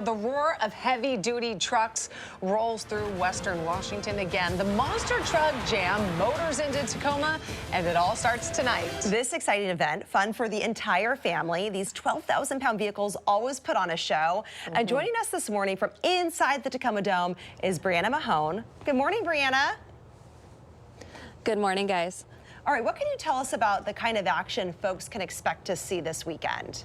The roar of heavy-duty trucks rolls through western Washington again. The Monster Truck Jam motors into Tacoma, and it all starts tonight. This exciting event, fun for the entire family. These 12,000-pound vehicles always put on a show. And joining us this morning from inside the Tacoma Dome is Brianna Mahon. Good morning, Brianna. Good morning, guys. All right, what can you tell us about the kind of action folks can expect to see this weekend?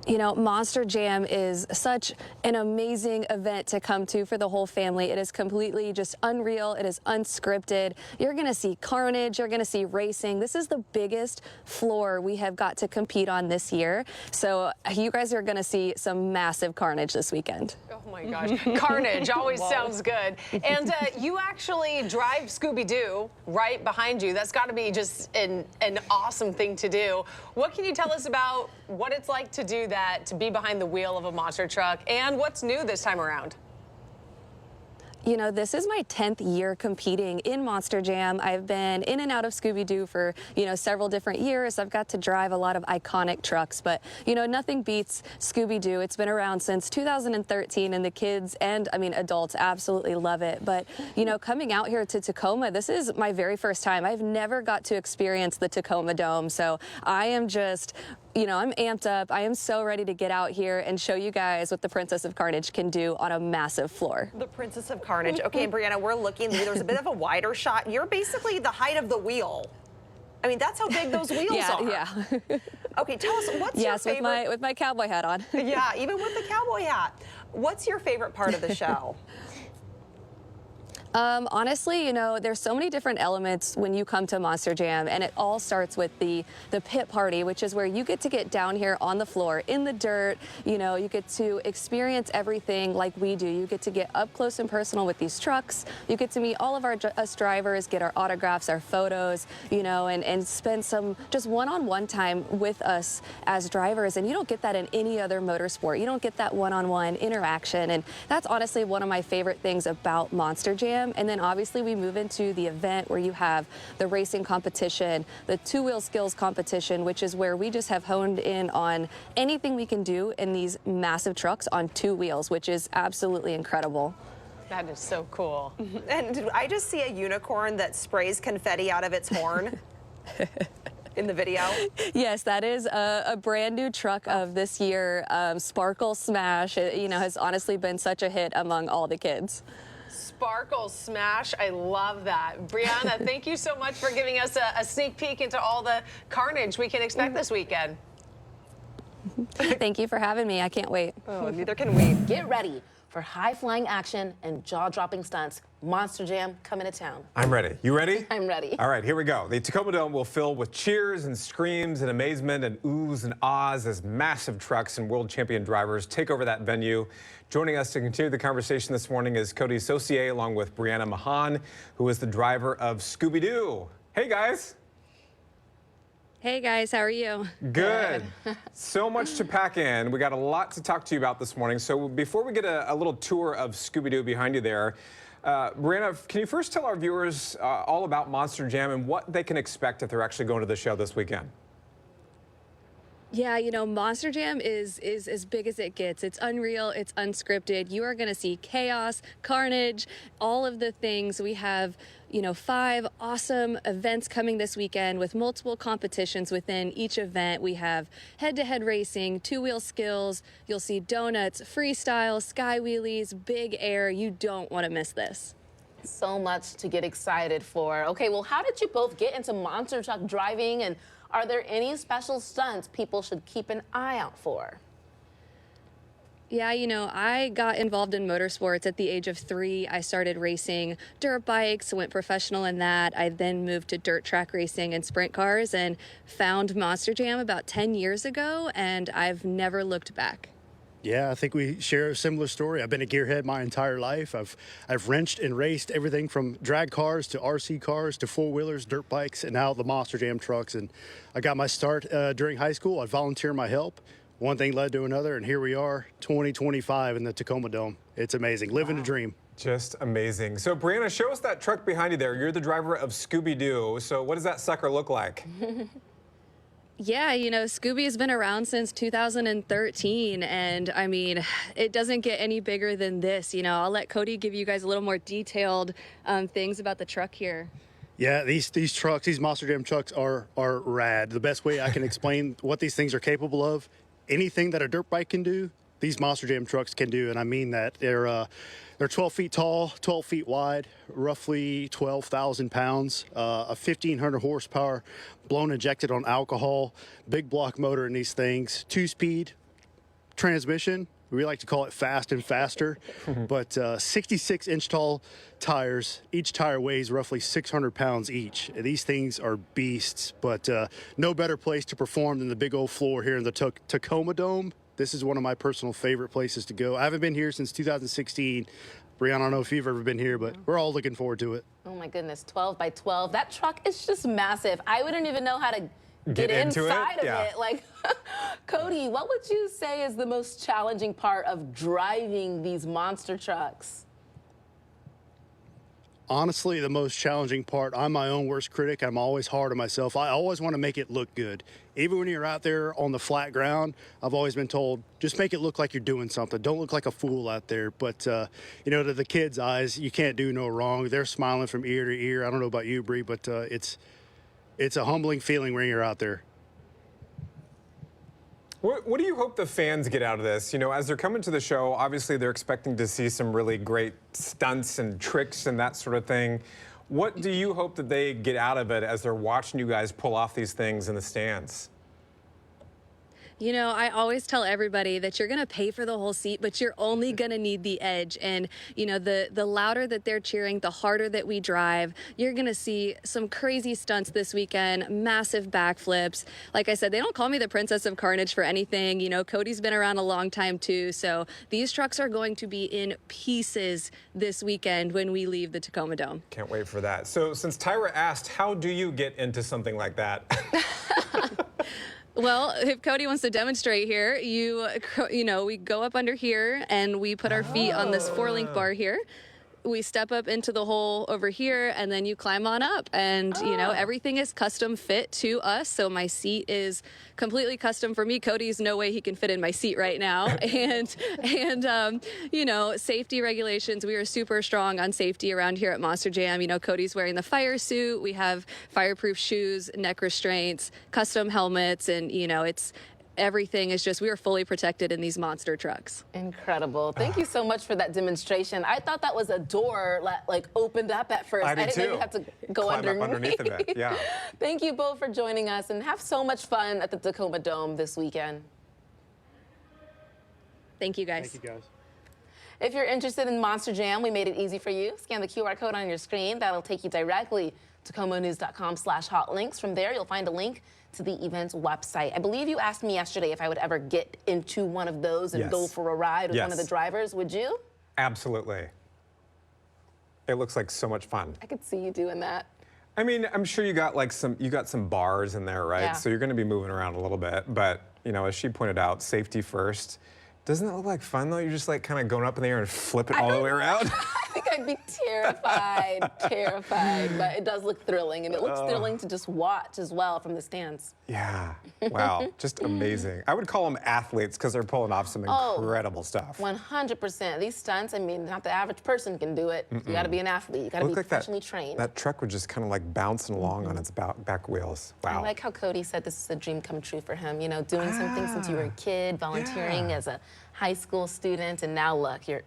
You know, Monster Jam is such an amazing event to come to for the whole family. It is completely just unreal. It is unscripted. You're going to see carnage. You're going to see racing. This is the biggest floor we have got to compete on this year. So you guys are going to see some massive carnage this weekend. Oh my gosh, carnage always sounds good. And you actually drive Scooby-Doo right behind you. That's got to be just an awesome thing to do. What can you tell us about what it's like to do that, to be behind the wheel of a monster truck, and what's new this time around? You know, this is my 10th year competing in Monster Jam. I've been in and out of Scooby-Doo for, several different years. I've got to drive a lot of iconic trucks, but, nothing beats Scooby-Doo. It's been around since 2013, and the kids and, adults absolutely love it. But, coming out here to Tacoma, this is my very first time. I've never got to experience the Tacoma Dome, so I am just... I'm amped up. I am so ready to get out here and show you guys what the Princess of Carnage can do on a massive floor. The Princess of Carnage. Okay, Brianna, we're looking. There's a bit of a wider shot. You're basically the height of the wheel. I mean, that's how big those wheels are. Yeah. Okay, tell us, what's your favorite... Yes, with my cowboy hat on. Yeah, even with the cowboy hat. What's your favorite part of the show? Honestly, there's so many different elements when you come to Monster Jam, and it all starts with the pit party, which is where you get to get down here on the floor in the dirt. You get to experience everything like we do. You get to get up close and personal with these trucks. You get to meet all of us drivers, get our autographs, our photos, and spend some just one-on-one time with us as drivers. And you don't get that in any other motorsport. You don't get that one-on-one interaction. And that's honestly one of my favorite things about Monster Jam. And then obviously we move into the event where you have the racing competition, the two-wheel skills competition, which is where we just have honed in on anything we can do in these massive trucks on two wheels, which is absolutely incredible. That is so cool. And did I just see a unicorn that sprays confetti out of its horn in the video? Yes, that is a brand new truck of this year. Sparkle Smash, it, has honestly been such a hit among all the kids. Sparkle Smash, I love that. Brianna, thank you so much for giving us a sneak peek into all the carnage we can expect this weekend. Thank you for having me. I can't wait. Oh, neither can we. Get ready for high-flying action and jaw-dropping stunts. Monster Jam coming to town. I'm ready. You ready? I'm ready. All right, here we go. The Tacoma Dome will fill with cheers and screams and amazement and oohs and ahs as massive trucks and world champion drivers take over that venue. Joining us to continue the conversation this morning is Coty Saucier, along with Brianna Mahon, who is the driver of Scooby-Doo. Hey, guys. Hey guys, how are you? Good. So much to pack in. We got a lot to talk to you about this morning. So before we get a little tour of Scooby-Doo behind you there, Brianna, can you first tell our viewers all about Monster Jam and what they can expect if they're actually going to the show this weekend? Yeah, Monster Jam is as big as it gets. It's unreal. It's unscripted. You are going to see chaos, carnage, all of the things. We have, 5 awesome events coming this weekend with multiple competitions within each event. We have head-to-head racing, two-wheel skills. You'll see donuts, freestyle, sky wheelies, big air. You don't want to miss this. So much to get excited for. Okay, well, how did you both get into monster truck driving, and are there any special stunts people should keep an eye out for? Yeah, I got involved in motorsports at the age of 3. I started racing dirt bikes, went professional in that. I then moved to dirt track racing and sprint cars and found Monster Jam about 10 years ago, and I've never looked back. Yeah, I think we share a similar story. I've been a gearhead my entire life. I've wrenched and raced everything from drag cars to RC cars to four-wheelers, dirt bikes, and now the Monster Jam trucks. And I got my start during high school. I volunteered my help. One thing led to another, and here we are, 2025 in the Tacoma Dome. It's amazing. Living a dream. Just amazing. So, Brianna, show us that truck behind you there. You're the driver of Scooby-Doo. So what does that sucker look like? Yeah, you know, Scooby's been around since 2013, and I mean, it doesn't get any bigger than this. You know, I'll let Coty give you guys a little more detailed things about the truck here. Yeah, these trucks, these Monster Jam trucks are rad. The best way I can explain what these things are capable of, anything that a dirt bike can do, these Monster Jam trucks can do, and I mean that. They're 12 feet tall, 12 feet wide, roughly 12,000 pounds, a 1,500 horsepower, blown injected on alcohol, big block motor in these things, 2-speed transmission. We like to call it fast and faster, but 66-inch tall tires. Each tire weighs roughly 600 pounds each. These things are beasts, but no better place to perform than the big old floor here in the Tacoma Dome. This is one of my personal favorite places to go. I haven't been here since 2016. Brianna, I don't know if you've ever been here, but we're all looking forward to it. Oh my goodness, 12 by 12. That truck is just massive. I wouldn't even know how to get inside of it. Like, Coty, what would you say is the most challenging part of driving these monster trucks? Honestly, the most challenging part, I'm my own worst critic. I'm always hard on myself. I always want to make it look good. Even when you're out there on the flat ground, I've always been told, just make it look like you're doing something. Don't look like a fool out there. But, you know, to the kids' eyes, you can't do no wrong. They're smiling from ear to ear. I don't know about you, Bree, but it's a humbling feeling when you're out there. What do you hope the fans get out of this? You know, as they're coming to the show, obviously they're expecting to see some really great stunts and tricks and that sort of thing. What do you hope that they get out of it as they're watching you guys pull off these things in the stands? You know, I always tell everybody that you're going to pay for the whole seat, but you're only going to need the edge. And, you know, the louder that they're cheering, the harder that we drive. You're going to see some crazy stunts this weekend, massive backflips. Like I said, they don't call me the Princess of Carnage for anything. You know, Coty's been around a long time, too. So these trucks are going to be in pieces this weekend when we leave the Tacoma Dome. Can't wait for that. So since Tyra asked, how do you get into something like that? Well, if Coty wants to demonstrate here, you know, we go up under here and we put our feet on this 4-link bar here. We step up into the hole over here and then you climb on up, and you know, everything is custom fit to us. So my seat is completely custom for me. Cody's no way he can fit in my seat right now. and you know, safety regulations, we are super strong on safety around here at Monster Jam. You know, Cody's wearing the fire suit. We have fireproof shoes, neck restraints, custom helmets, and you know, everything is just, we are fully protected in these monster trucks. Incredible. Thank you so much for that demonstration. I thought that was a door like opened up at first. I didn't know you have to go underneath of it. Yeah. Thank you both for joining us, and have so much fun at the Tacoma Dome this weekend. Thank you, guys. Thank you, guys. If you're interested in Monster Jam, we made it easy for you. Scan the QR code on your screen. That'll take you directly to KOMOnews.com/hotlinks. From there, you'll find a link to the event's website. I believe you asked me yesterday if I would ever get into one of those and go for a ride with one of the drivers. Would you? Absolutely. It looks like so much fun. I could see you doing that. I mean, I'm sure you got like some bars in there, right? Yeah. So you're going to be moving around a little bit, but you know, as she pointed out, safety first. Doesn't it look like fun though? You're just like kind of going up in the air and flip it all the way around. I think I'd be terrified, but it does look thrilling, and it looks thrilling to just watch as well from the stands. Yeah, wow, just amazing. I would call them athletes because they're pulling off some incredible stuff. 100%. These stunts, I mean, not the average person can do it. You got to be an athlete. You got to be professionally trained. That truck was just kind of like bouncing along on its back wheels. Wow. I like how Coty said this is a dream come true for him. You know, doing something since you were a kid, volunteering as a high school student, and now look, you're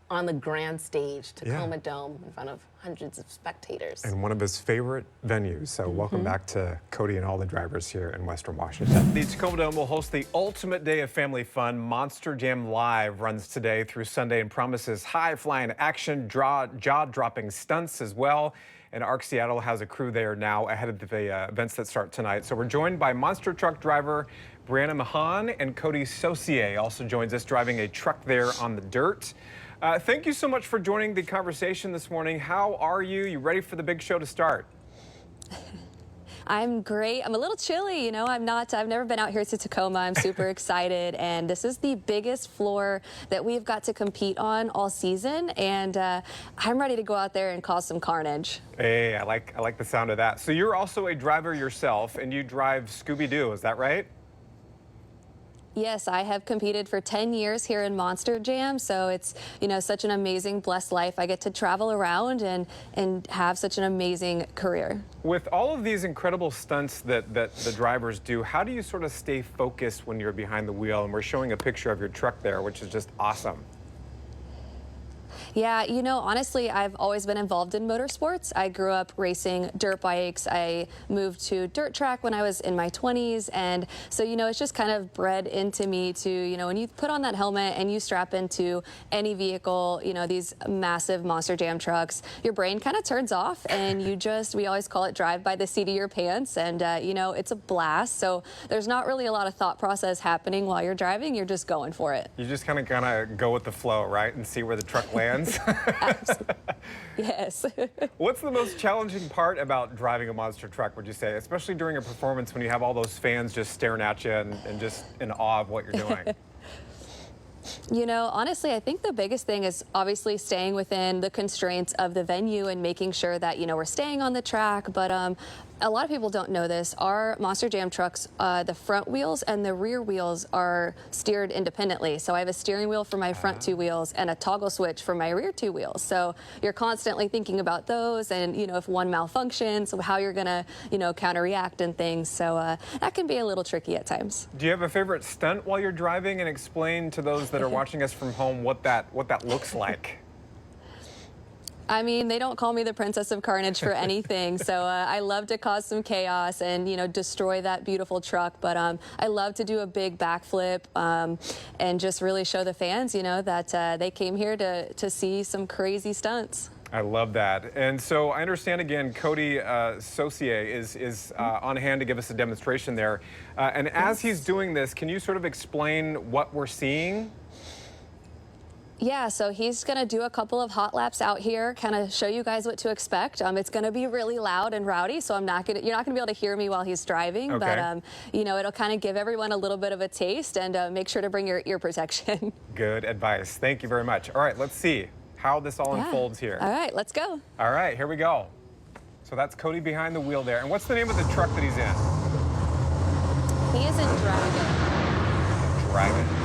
on the grand stage, Tacoma Dome, in front of hundreds of spectators. And one of his favorite venues. So welcome back to Coty and all the drivers here in Western Washington. The Tacoma Dome will host the ultimate day of family fun. Monster Jam Live runs today through Sunday and promises high-flying action, jaw-dropping stunts as well. And ARC Seattle has a crew there now ahead of the events that start tonight. So we're joined by monster truck driver Brianna Mahon, and Coty Saucier also joins us driving a truck there on the dirt. Thank you so much for joining the conversation this morning. How are you? You ready for the big show to start? I'm great. I'm a little chilly, you know. I've never been out here to Tacoma. I'm super excited, and this is the biggest floor that we've got to compete on all season, and I'm ready to go out there and cause some carnage. Hey, I like the sound of that. So you're also a driver yourself, and you drive Scooby-Doo, is that right? Yes, I have competed for 10 years here in Monster Jam, so it's, you know, such an amazing, blessed life. I get to travel around and have such an amazing career. With all of these incredible stunts that the drivers do, how do you sort of stay focused when you're behind the wheel? And we're showing a picture of your truck there, which is just awesome. Yeah, you know, honestly, I've always been involved in motorsports. I grew up racing dirt bikes. I moved to dirt track when I was in my 20s. And so, you know, it's just kind of bred into me to, you know, when you put on that helmet and you strap into any vehicle, you know, these massive Monster Jam trucks, your brain kind of turns off and we always call it drive by the seat of your pants. And, you know, it's a blast. So there's not really a lot of thought process happening while you're driving. You're just going for it. You just kind of go with the flow, right? And see where the truck lands. Yes. What's the most challenging part about driving a monster truck, would you say, especially during a performance when you have all those fans just staring at you and just in awe of what you're doing? You know, honestly, I think the biggest thing is obviously staying within the constraints of the venue and making sure that, you know, we're staying on the track. But a lot of people don't know this. Our Monster Jam trucks, the front wheels and the rear wheels are steered independently. So I have a steering wheel for my front two wheels and a toggle switch for my rear two wheels. So you're constantly thinking about those and, you know, if one malfunctions, how you're going to, you know, counter-react and things. So that can be a little tricky at times. Do you have a favorite stunt while you're driving, and explain to those that are watching us from home what that looks like? I mean, they don't call me the Princess of Carnage for anything. So I love to cause some chaos and, you know, destroy that beautiful truck. But I love to do a big backflip and just really show the fans, you know, that they came here to see some crazy stunts. I love that. And so I understand, again, Coty Saucier is on hand to give us a demonstration there. And as he's doing this, can you sort of explain what we're seeing? Yeah, so he's going to do a couple of hot laps out here, kind of show you guys what to expect. It's going to be really loud and rowdy, so you're not going to be able to hear me while he's driving. Okay. But, you know, it'll kind of give everyone a little bit of a taste, and make sure to bring your ear protection. Good advice. Thank you very much. All right, let's see how this all unfolds here. All right, let's go. All right, here we go. So that's Coty behind the wheel there. And what's the name of the truck that he's in? He is in Dragon. Dragon.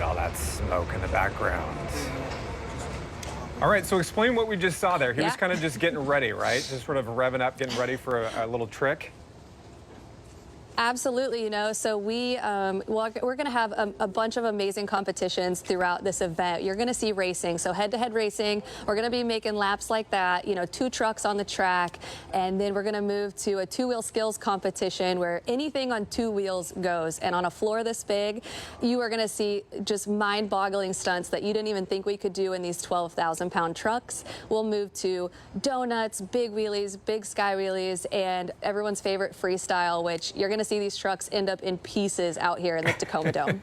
All that smoke in the background. All right, so explain what we just saw there. He was kind of just getting ready, right? Just sort of revving up, getting ready for a little trick. Absolutely, you know, so we're going to have a bunch of amazing competitions throughout this event. You're going to see racing, so head-to-head racing. We're going to be making laps like that, you know, 2 trucks on the track, and then we're going to move to a 2-wheel skills competition where anything on 2 wheels goes. And on a floor this big, you are going to see just mind-boggling stunts that you didn't even think we could do in these 12,000-pound trucks. We'll move to donuts, big wheelies, big sky wheelies, and everyone's favorite freestyle, which you're going to see these trucks end up in pieces out here in the Tacoma Dome.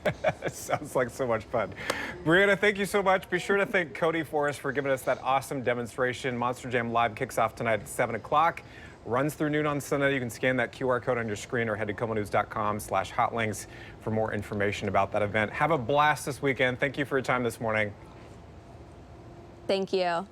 Sounds like so much fun. Brianna, thank you so much. Be sure to thank Coty for us for giving us that awesome demonstration. Monster Jam Live kicks off tonight at 7 o'clock. Runs through noon on Sunday. You can scan that QR code on your screen or head to KOMOnews.com/hotlinks for more information about that event. Have a blast this weekend. Thank you for your time this morning. Thank you.